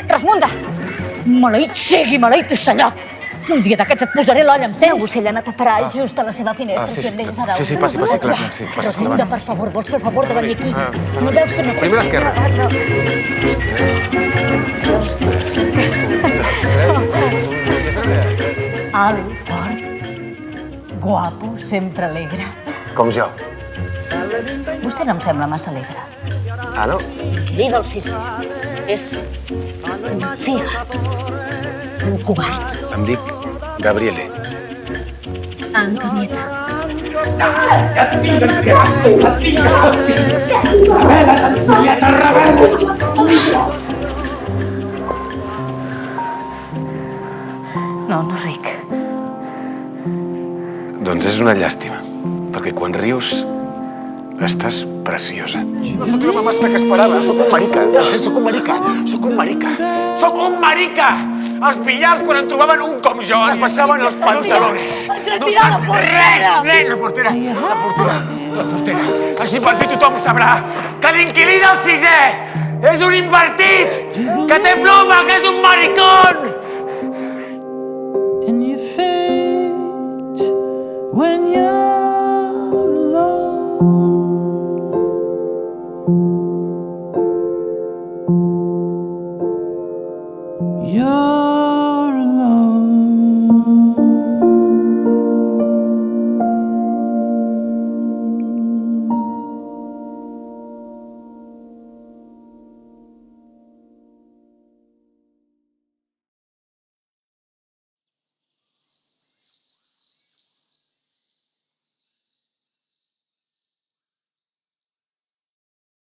Resmunda! Maleït sigui, maleït ocellot! Un dia d'aquests et posaré l'olla amb Meu sents. ocell ha anat a parar just a la seva finestra. sí, Si et deixes ara... sí, passi, clar, sí, passi. Resmunda, per favor, vols fer el favor de venir aquí? Perdoni. No veus que no... Primer l'esquerra. No. 2, 3. 2, 3. Alt, fort, guapo, sempre alegre. Com jo. Vostè no em sembla massa alegre. Ah, no? Crida el cisne. És un figa. Un covard. Em dic Gabriele. Antonieta. No, no ric. Doncs és una llàstima, perquè quan rius estàs preciosa. No sóc la mamasca que esperava, sóc un marica. Sóc un marica. Sóc un marica! Els pillars, quan en trobaven un com jo, ens baixaven els pantalons. No saps res! La portera. Així per fi tothom sabrà que l'inquilí del sisè és un invertit, que té ploma, que és un maricón!